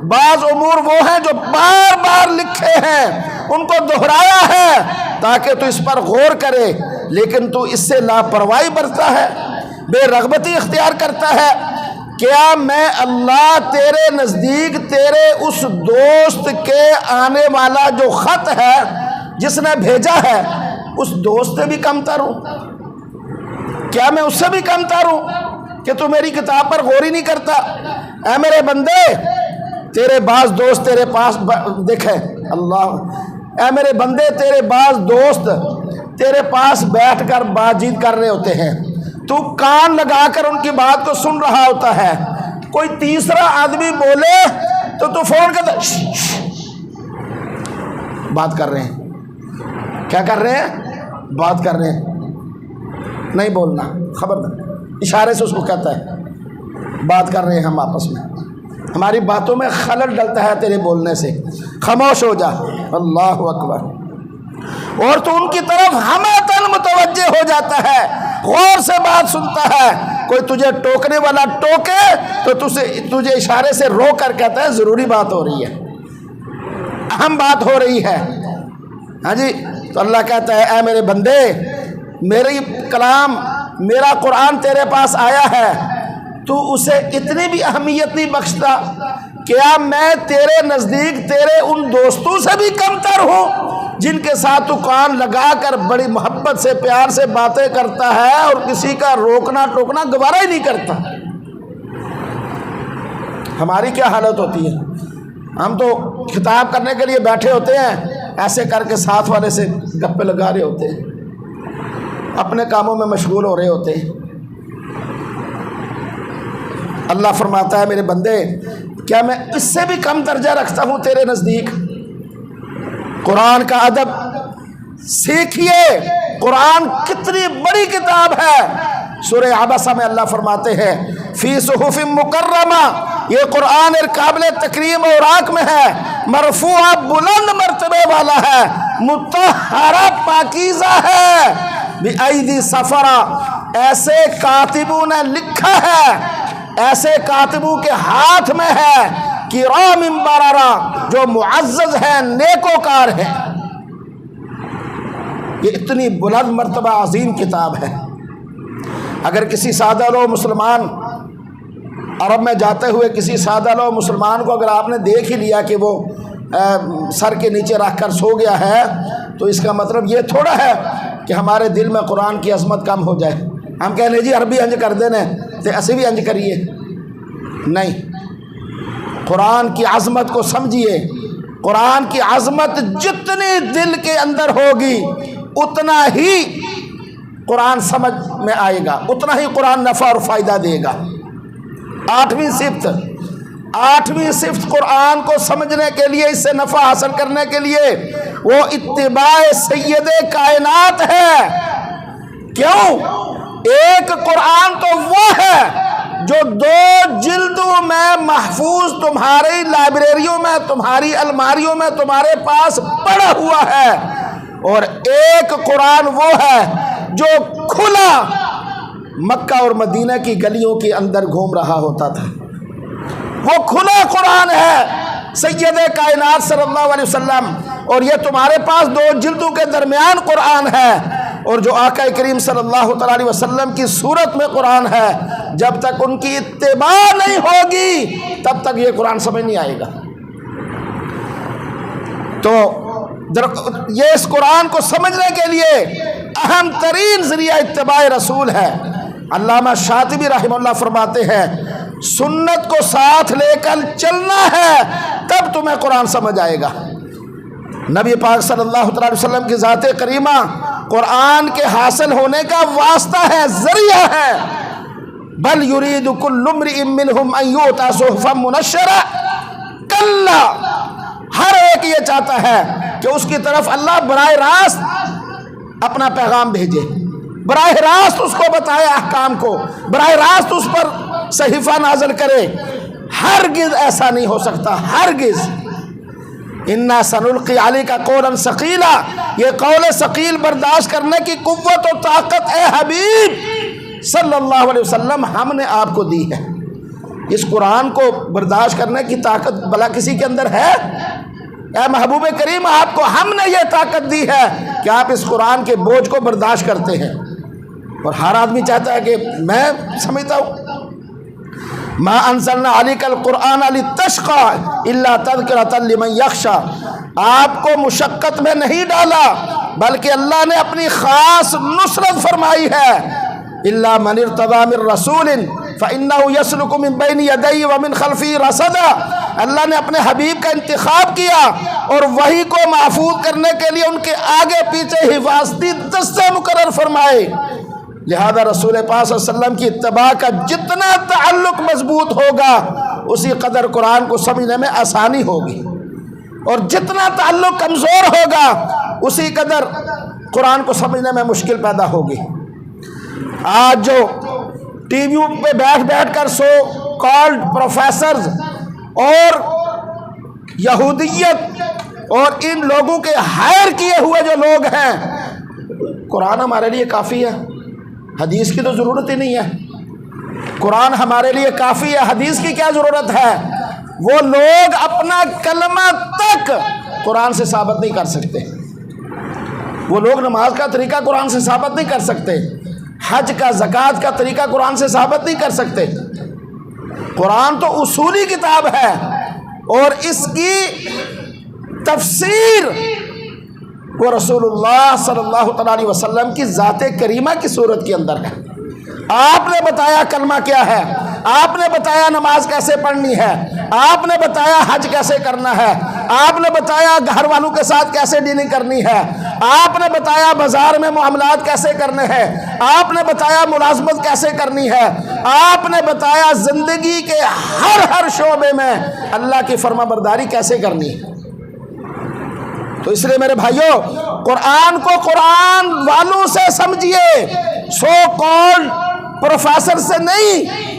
بعض امور وہ ہیں جو بار بار لکھے ہیں ان کو دہرایا ہے تاکہ تو اس پر غور کرے، لیکن تو اس سے لاپرواہی برتتا ہے، بے رغبتی اختیار کرتا ہے۔ کیا میں اللہ تیرے نزدیک تیرے اس دوست کے آنے والا جو خط ہے جس نے بھیجا ہے اس دوست سے بھی کمتر ہوں؟ کیا میں اس سے بھی کمتر ہوں کہ تو میری کتاب پر غور ہی نہیں کرتا؟ اے میرے بندے تیرے بعض دوست تیرے پاس دیکھیں اللہ، اے میرے بندے تیرے بعض دوست تیرے پاس بیٹھ کر بات چیت کر رہے ہوتے ہیں، تو کان لگا کر ان کی بات کو سن رہا ہوتا ہے، کوئی تیسرا آدمی بولے تو فون کرتا بات کر رہے ہیں، کیا کر رہے ہیں؟ بات کر رہے ہیں، نہیں بولنا، خبردار، اشارے سے اس کو کہتا ہے بات کر رہے ہیں ہم آپس میں، ہماری باتوں میں خلل ڈلتا ہے تیرے بولنے سے، خاموش ہو جا۔ اللہ اکبر۔ اور تو ان کی طرف ہمتاً متوجہ ہو جاتا ہے، غور سے بات سنتا ہے، کوئی تجھے ٹوکنے والا ٹوکے تو تجھے اشارے سے رو کر کہتا ہے ضروری بات ہو رہی ہے، اہم بات ہو رہی ہے۔ ہاں جی، تو اللہ کہتا ہے اے میرے بندے میری کلام میرا قرآن تیرے پاس آیا ہے، تو اسے اتنی بھی اہمیت نہیں بخشتا؟ کیا میں تیرے نزدیک تیرے ان دوستوں سے بھی کمتر ہوں جن کے ساتھ تو کان لگا کر بڑی محبت سے پیار سے باتیں کرتا ہے اور کسی کا روکنا ٹوکنا گوارا ہی نہیں کرتا؟ ہماری کیا حالت ہوتی ہے؟ ہم تو خطاب کرنے کے لیے بیٹھے ہوتے ہیں، ایسے کر کے ساتھ والے سے گپے لگا رہے ہوتے ہیں، اپنے کاموں میں مشغول ہو رہے ہوتے ہیں۔ اللہ فرماتا ہے میرے بندے کیا میں اس سے بھی کم درجہ رکھتا ہوں تیرے نزدیک؟ قرآن کا ادب سیکھیے، قرآن کتنی بڑی کتاب ہے۔ سورہ عبسہ میں اللہ فرماتے ہیں فی صحف مکرمہ، یہ قرآن قابل تکریم اوراق میں ہے، مرفوعہ بلند مرتبے والا ہے، مطہرہ پاکیزہ ہے، بِأَيْدِي سَفَرَةٍ، ایسے کاتبوں نے لکھا ہے، ایسے کاتبوں کے ہاتھ میں ہے، کرام بررہ، جو معزز ہیں، نیکوکار ہیں۔ یہ اتنی بلند مرتبہ عظیم کتاب ہے۔ اگر کسی سادہ لو مسلمان عرب میں جاتے ہوئے کسی سادہ لو مسلمان کو اگر آپ نے دیکھ ہی لیا کہ وہ سر کے نیچے رکھ کر سو گیا ہے تو اس کا مطلب یہ تھوڑا ہے کہ ہمارے دل میں قرآن کی عظمت کم ہو جائے، ہم کہہ لیں جی عربی انج کر دینے تو ایسے بھی انج کریے، نہیں، قرآن کی عظمت کو سمجھیے۔ قرآن کی عظمت جتنی دل کے اندر ہوگی اتنا ہی قرآن سمجھ میں آئے گا، اتنا ہی قرآن نفع اور فائدہ دے گا۔ آٹھویں صفت قرآن کو سمجھنے کے لیے، اس سے نفع حاصل کرنے کے لیے وہ اتباع سید کائنات ہے۔ کیوں؟ ایک قرآن تو وہ ہے جو 2 جلدوں میں محفوظ تمہاری لائبریریوں میں، تمہاری الماریوں میں تمہارے پاس پڑا ہوا ہے، اور ایک قرآن وہ ہے جو کھلا مکہ اور مدینہ کی گلیوں کے اندر گھوم رہا ہوتا تھا۔ وہ کھلا قرآن ہے سید کائنات صلی اللہ علیہ وسلم، اور یہ تمہارے پاس 2 جلدوں کے درمیان قرآن ہے، اور جو آقا کریم صلی اللہ تعالی علیہ وسلم کی صورت میں قرآن ہے، جب تک ان کی اتباع نہیں ہوگی تب تک یہ قرآن سمجھ نہیں آئے گا۔ تو یہ اس قرآن کو سمجھنے کے لیے اہم ترین ذریعہ اتباع رسول ہے۔ علامہ شاطبی رحمہ اللہ فرماتے ہیں سنت کو ساتھ لے کر چلنا ہے تب تمہیں قرآن سمجھ آئے گا۔ نبی پاک صلی اللہ علیہ وسلم کی ذات کریمہ قرآن کے حاصل ہونے کا واسطہ ہے، ذریعہ ہے۔ بل یرید کل امرئ منہم ان یؤتی صحفا منشرہ، کلا، ہر ایک یہ چاہتا ہے کہ اس کی طرف اللہ براہ راست اپنا پیغام بھیجے، براہ راست اس کو بتائے احکام کو، براہ راست اس پر صحیفہ نازل کرے۔ ہرگز ایسا نہیں ہو سکتا، ہرگز۔ انا سنلقی علیک قولا ثقیلا، یہ قول ثقیل برداشت کرنے کی قوت و طاقت اے حبیب صلی اللہ علیہ وسلم ہم نے آپ کو دی ہے۔ اس قرآن کو برداشت کرنے کی طاقت بھلا کسی کے اندر ہے؟ اے محبوب کریم، آپ کو ہم نے یہ طاقت دی ہے کہ آپ اس قرآن کے بوجھ کو برداشت کرتے ہیں۔ اور ہر آدمی چاہتا ہے کہ میں سمجھتا ہوں ما انزلنا علیک القرآن لتشقی الا تذکرۃ لمن یخشی، آپ کو مشقت میں نہیں ڈالا بلکہ اللہ نے اپنی خاص نصرت فرمائی ہے۔ الا من ارتضی من رسول فإنه يسلك من بين يديه ومن خلفه رصدا، اللہ نے اپنے حبیب کا انتخاب کیا اور وحی کو محفوظ کرنے کے لیے ان کے آگے پیچھے حفاظتی دستے مقرر فرمائے۔ لہذا رسول پاک صلی اللہ علیہ وسلم کی اتباع کا جتنا تعلق مضبوط ہوگا اسی قدر قرآن کو سمجھنے میں آسانی ہوگی، اور جتنا تعلق کمزور ہوگا اسی قدر قرآن کو سمجھنے میں مشکل پیدا ہوگی۔ آج جو ٹی ویوں پہ بیٹھ بیٹھ کر سو کالڈ پروفیسرز اور یہودیت اور ان لوگوں کے ہائر کیے ہوئے جو لوگ ہیں، قرآن ہمارے لیے کافی ہے، حدیث کی تو ضرورت ہی نہیں ہے۔ قرآن ہمارے لیے کافی ہے، حدیث کی کیا ضرورت ہے؟ وہ لوگ اپنا کلمہ تک قرآن سے ثابت نہیں کر سکتے، وہ لوگ نماز کا طریقہ قرآن سے ثابت نہیں کر سکتے، حج کا زکوٰۃ کا طریقہ قرآن سے ثابت نہیں کر سکتے۔ قرآن تو اصولی کتاب ہے اور اس کی تفسیر وہ رسول اللہ صلی اللہ علیہ وسلم کی ذات کریمہ کی صورت کے اندر ہے۔ آپ نے بتایا کلمہ کیا ہے، آپ نے بتایا نماز کیسے پڑھنی ہے، آپ نے بتایا حج کیسے کرنا ہے، آپ نے بتایا گھر والوں کے ساتھ کیسے ڈیلنگ کرنی ہے، آپ نے بتایا بازار میں معاملات کیسے کرنے ہیں، آپ نے بتایا ملازمت کیسے کرنی ہے، آپ نے بتایا زندگی کے ہر شعبے میں اللہ کی فرما برداری کیسے کرنی ہے۔ تو اس لیے میرے بھائیوں، قرآن کو قرآن والوں سے سمجھیے، سو کالڈ پروفیسر سے نہیں،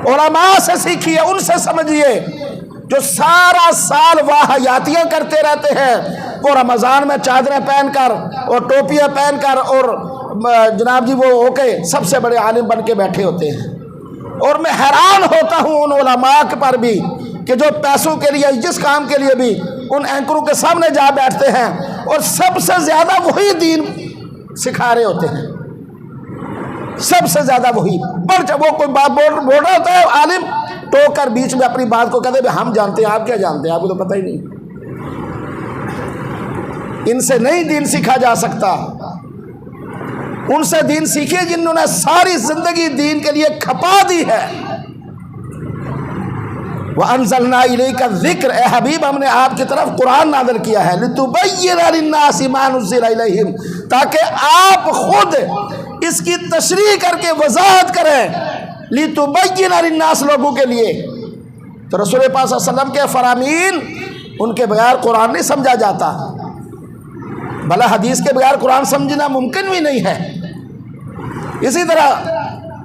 علماء سے سیکھیے، ان سے سمجھیے جو سارا سال واہیاتیاں کرتے رہتے ہیں، وہ رمضان میں چادریں پہن کر اور ٹوپیاں پہن کر اور جناب جی وہ ہو کے سب سے بڑے عالم بن کے بیٹھے ہوتے ہیں۔ اور میں حیران ہوتا ہوں ان علماء پر بھی کہ جو پیسوں کے لیے جس کام کے لیے بھی ان اینکروں کے سامنے جا بیٹھتے ہیں اور سب سے زیادہ وہی دین سکھا رہے ہوتے ہیں، سب سے زیادہ وہی وہ کوئی بات بول رہا ہوتا ہے، عالم ٹوک کر بیچ میں اپنی بات کو کہتے ہیں ہم جانتے ہیں، آپ کیا جانتے ہیں، آپ کو تو پتہ ہی نہیں۔ ان سے نہیں دین سیکھا جا سکتا، ان سے دین سیکھیے جنہوں نے ساری زندگی دین کے لیے کھپا دی ہے۔ وَأَنزَلْنَا إِلَيْكَ الذِّكْرَ، اے حبیب ہم نے آپ کی طرف قرآن نازل کیا ہے، لِتُبَيِّنَ لِلنَّاسِ مَا نُزِّلَ إِلَيْهِمْ، تاکہ آپ خود اس کی تشریح کر کے وضاحت کریں، لِتُبَيِّنَ لِلنَّاسِ لوگوں کے لیے۔ تو رسول پاک صلی اللہ علیہ وسلم کے فرامین ان کے بغیر قرآن نہیں سمجھا جاتا، بھلا حدیث کے بغیر قرآن سمجھنا ممکن بھی نہیں ہے۔ اسی طرح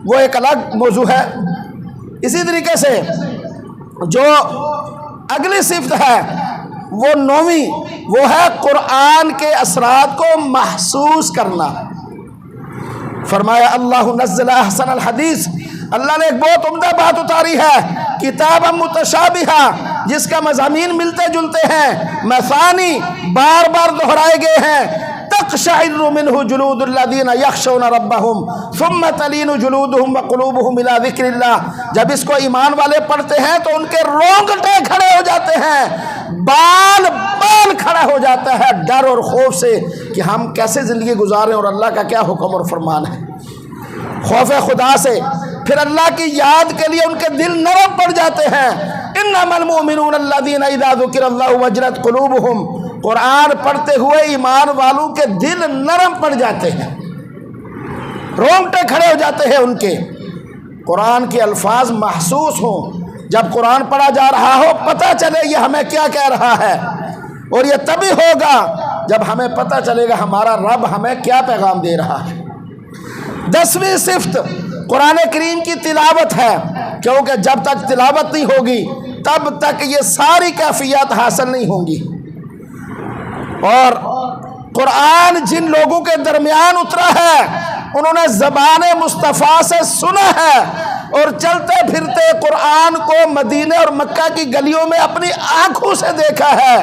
وہ ایک الگ موضوع ہے۔ اسی طریقے سے جو اگلی صفت ہے وہ نویں، وہ ہے قرآن کے اثرات کو محسوس کرنا۔ فرمایا اللہ نزل احسن الحدیث، اللہ نے ایک بہت عمدہ بات اتاری ہے، کتاب متشابہہ، جس کا مضامین ملتے جلتے ہیں، مثانی بار بار دہرائے گئے ہیں، تقشعر منہ جلود الذین یخشون ربہم ثم تلین جلودہم وقلوبہم الی ذکر اللہ، جب اس کو ایمان والے پڑھتے ہیں تو ان کے رونگٹے کھڑے ہو جاتے ہیں، بال کھڑا ہو جاتا ہے ڈر اور خوف سے کہ ہم کیسے زندگی گزاریں اور اللہ کا کیا حکم اور فرمان ہے، خوف خدا سے۔ پھر اللہ کی یاد کے لیے ان کے دل نرم پڑ جاتے ہیں، انما المؤمنون الذین اذا ذکر اللہ وجلت قلوبہم، قرآن پڑھتے ہوئے ایمان والوں کے دل نرم پڑ جاتے ہیں، رونگٹے کھڑے ہو جاتے ہیں ان کے، قرآن کے الفاظ محسوس ہوں، جب قرآن پڑھا جا رہا ہو پتہ چلے یہ ہمیں کیا کہہ رہا ہے، اور یہ تبھی ہوگا جب ہمیں پتہ چلے گا ہمارا رب ہمیں کیا پیغام دے رہا ہے۔ 10ویں صفت قرآن کریم کی تلاوت ہے، کیونکہ جب تک تلاوت نہیں ہوگی تب تک یہ ساری کیفیات حاصل نہیں ہوں گی۔ اور قرآن جن لوگوں کے درمیان اترا ہے انہوں نے زبان مصطفیٰ سے سنا ہے اور چلتے پھرتے قرآن کو مدینے اور مکہ کی گلیوں میں اپنی آنکھوں سے دیکھا ہے،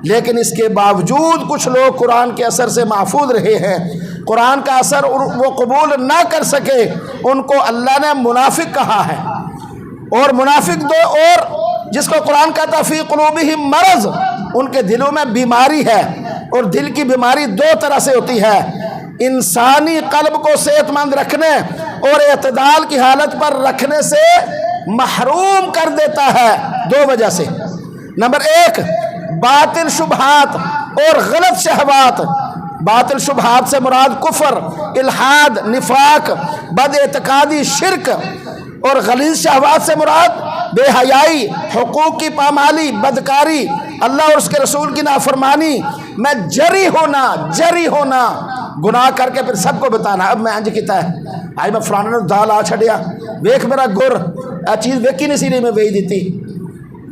لیکن اس کے باوجود کچھ لوگ قرآن کے اثر سے محفوظ رہے ہیں، قرآن کا اثر وہ قبول نہ کر سکے، ان کو اللہ نے منافق کہا ہے۔ اور منافق دو، اور جس کو قرآن کہتا فی قلوبہم مرض، ان کے دلوں میں بیماری ہے، اور دل کی بیماری دو طرح سے ہوتی ہے، انسانی قلب کو صحت مند رکھنے اور اعتدال کی حالت پر رکھنے سے محروم کر دیتا ہے، دو وجہ سے۔ نمبر 1، باطل شبہات اور غلط شہوات۔ باطل شبہات سے مراد کفر، الحاد، نفاق، بد اعتقادی، شرک، اور غلیظ شہوات سے مراد بے حیائی، حقوق کی پامالی، بدکاری، اللہ اور اس کے رسول کی نافرمانی، میں جری ہونا، گناہ کر کے پھر سب کو بتانا اب میں انج کیتا ہے، آج میں فلانے نے دال آ چھڑیا، ویکھ میرا گر، چیز ویکھی نہیں سی نہیں میں بھیج دیتی،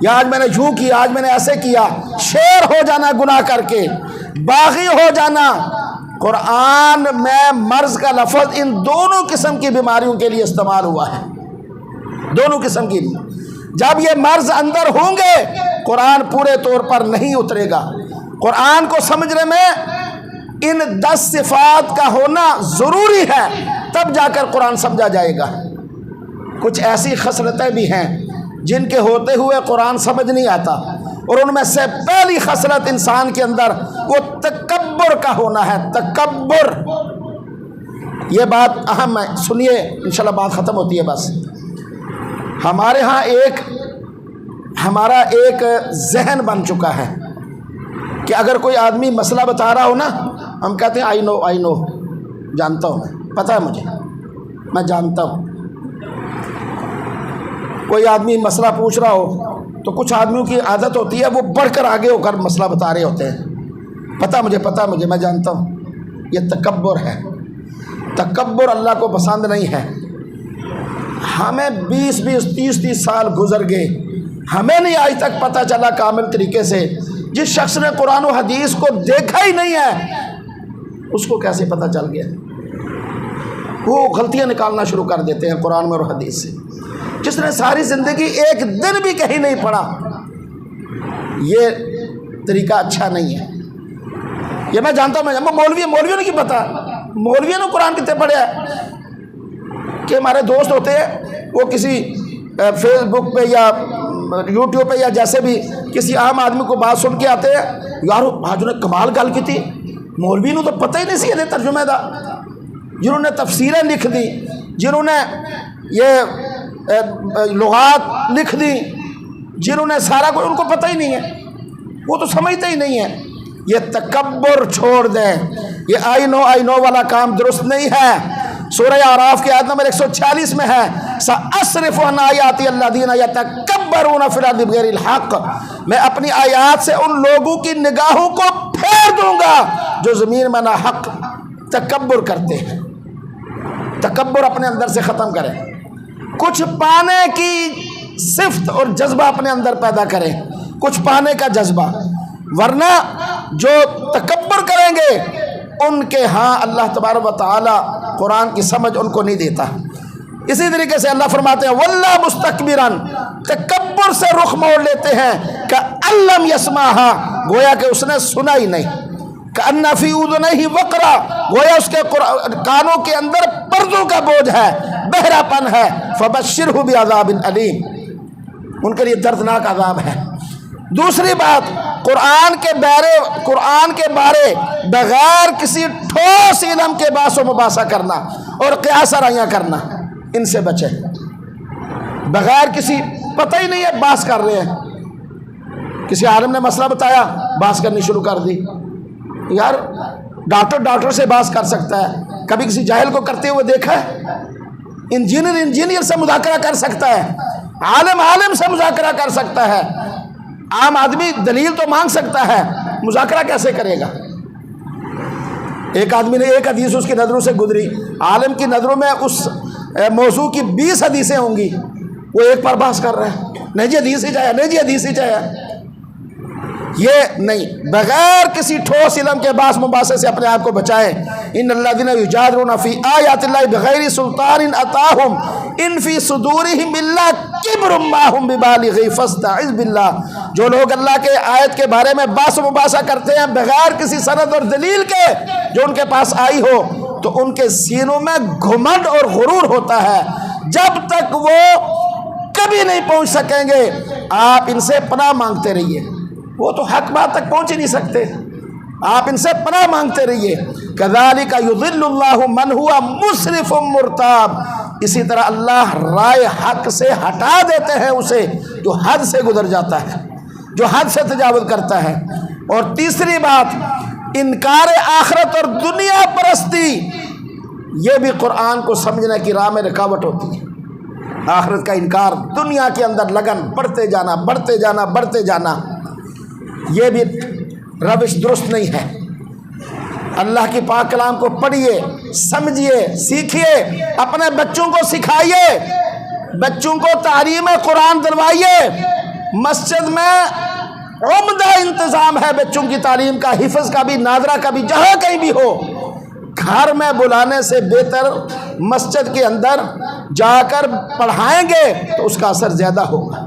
یا آج میں نے یوں کیا، آج میں نے ایسے کیا، شیر ہو جانا گناہ کر کے، باغی ہو جانا۔ قرآن میں مرض کا لفظ ان دونوں قسم کی بیماریوں کے لیے استعمال ہوا ہے، دونوں قسم کی۔ جب یہ مرض اندر ہوں گے قرآن پورے طور پر نہیں اترے گا۔ قرآن کو سمجھنے میں ان 10 صفات کا ہونا ضروری ہے، تب جا کر قرآن سمجھا جائے گا۔ کچھ ایسی خصلتیں بھی ہیں جن کے ہوتے ہوئے قرآن سمجھ نہیں آتا، اور ان میں سے پہلی خصلت انسان کے اندر وہ تکبر کا ہونا ہے، تکبر۔ یہ بات اہم ہے، سنیے انشاءاللہ بات ختم ہوتی ہے بس۔ ہمارے ہاں ہمارا ایک ذہن بن چکا ہے کہ اگر کوئی آدمی مسئلہ بتا رہا ہو نا، ہم کہتے ہیں آئی نو، جانتا ہوں میں، پتہ ہے مجھے، میں جانتا ہوں۔ کوئی آدمی مسئلہ پوچھ رہا ہو تو کچھ آدمیوں کی عادت ہوتی ہے وہ بڑھ کر آگے ہو کر مسئلہ بتا رہے ہوتے ہیں، پتہ مجھے، میں جانتا ہوں۔ یہ تکبر ہے، تکبر اللہ کو پسند نہیں ہے۔ ہمیں 20 30 سال گزر گئے، ہمیں نہیں آج تک پتہ چلا کامل طریقے سے۔ جس شخص نے قرآن و حدیث کو دیکھا ہی نہیں ہے اس کو کیسے پتہ چل گیا؟ وہ غلطیاں نکالنا شروع کر دیتے ہیں قرآن میں اور حدیث سے۔ جس نے ساری زندگی ایک دن بھی کہیں نہیں پڑھا، یہ طریقہ اچھا نہیں ہے۔ یہ میں جانتا ہوں، مولویوں نے کی پتہ، مولویوں نے قرآن کتنے پڑھے ہے کہ ہمارے دوست ہوتے ہیں، وہ کسی فیس بک پہ یا یوٹیوب پہ یا جیسے بھی کسی عام آدمی کو بات سن کے آتے ہیں، یار آج نے کمال گل کی تھی، مولوی نے تو پتہ ہی نہیں سی یہ ترجمے دا، جنہوں نے تفسیریں لکھ دی، جنہوں نے یہ لغات لکھ دی، جنہوں نے سارا کوئی، ان کو پتہ ہی نہیں ہے، وہ تو سمجھتے ہی نہیں ہے۔ یہ تکبر چھوڑ دیں، یہ آئی نو والا کام درست نہیں ہے۔ سورہ اعراف کی آیت نمبر 146 میں ہے سأصرف عن آیاتی الذین یتکبرون فی الارض بغیر الحق، میں اپنی آیات سے ان لوگوں کی نگاہوں کو پھیر دوں گا جو زمین میں ناحق تکبر کرتے ہیں۔ تکبر اپنے اندر سے ختم کریں، کچھ پانے کی صفت اور جذبہ اپنے اندر پیدا کریں، کچھ پانے کا جذبہ، ورنہ جو تکبر کریں گے ان کے ہاں اللہ تبارک و تعالی قرآن کی سمجھ ان کو نہیں دیتا۔ اسی طریقے سے اللہ فرماتے ہیں واللہ مستکبرن، تکبر سے رخ موڑ لیتے ہیں، کأن لم یسمعھا، گویا کہ اس نے سنا ہی نہیں، کأن فی اذنیہ وقرا، گویا اس کے کانوں کے اندر پردوں کا بوجھ ہے، بہرا پن ہے، فبشرہ بعذاب علیم، ان کے لیے دردناک عذاب ہے۔ دوسری بات، قرآن کے بارے بغیر کسی ٹھوس علم کے باس و مباحثہ کرنا اور قیاس آرائیاں کرنا، ان سے بچیں۔ بغیر کسی پتہ ہی نہیں ہے بحث کر رہے ہیں. کسی عالم نے مسئلہ بتایا بحث کرنی شروع کر دی. یار ڈاکٹر سے بحث کر سکتا ہے، کبھی کسی جاہل کو کرتے ہوئے دیکھا ہے؟ انجینئر سے مذاکرہ کر سکتا ہے، عالم سے مذاکرہ کر سکتا ہے، عام آدمی دلیل تو مانگ سکتا ہے، مذاکرہ کیسے کرے گا؟ ایک آدمی نے ایک حدیث اس کی نظروں سے گزری، عالم کی نظروں میں اس موضوع کی 20 حدیثیں ہوں گی، وہ ایک پر بحث کر رہے ہیں، نہیں جی حدیث ہی چاہیے، نہیں جی حدیث ہی چاہیے. یہ نہیں، بغیر کسی ٹھوس علم کے باس مباحثے سے اپنے آپ کو بچائے. ان الذین یجادلون فی آیات اللہ بغیر سلطان اتاہم ان فی صدورہم الا کبر ما ہم ببالغی فاستعذ باللہ. جو لوگ اللہ کے آیت کے بارے میں بحث و مباحثہ کرتے ہیں بغیر کسی سند اور دلیل کے جو ان کے پاس آئی ہو، تو ان کے سینوں میں گھمنڈ اور غرور ہوتا ہے. جب تک وہ کبھی نہیں پہنچ سکیں گے آپ ان سے پناہ مانگتے رہیے. وہ تو حق بات تک پہنچ ہی نہیں سکتے، آپ ان سے پناہ مانگتے رہیے. کذالک یضل اللہ من ہوا مسرف مرتاب. اسی طرح اللہ رائے حق سے ہٹا دیتے ہیں اسے جو حد سے گزر جاتا ہے، جو حد سے تجاوز کرتا ہے. اور تیسری بات، انکار آخرت اور دنیا پرستی، یہ بھی قرآن کو سمجھنے کی راہ میں رکاوٹ ہوتی ہے. آخرت کا انکار، دنیا کے اندر لگن بڑھتے جانا، یہ بھی روش درست نہیں ہے. اللہ کی پاک کلام کو پڑھیے، سمجھیے، سیکھیے، اپنے بچوں کو سکھائیے، بچوں کو تعلیم قرآن دلوائیے. مسجد میں عمدہ انتظام ہے بچوں کی تعلیم کا، حفظ کا بھی، ناظرہ کا بھی، جہاں کہیں بھی ہو. گھر میں بلانے سے بہتر مسجد کے اندر جا کر پڑھائیں گے تو اس کا اثر زیادہ ہوگا.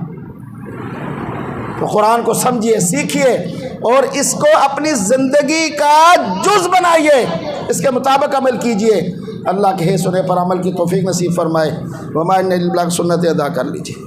تو قرآن کو سمجھیے، سیکھیے اور اس کو اپنی زندگی کا جز بنائیے، اس کے مطابق عمل کیجیے. اللہ کے سنے پر عمل کی توفیق نصیب فرمائے. وما ان الا سنت ادا کر لیجیے.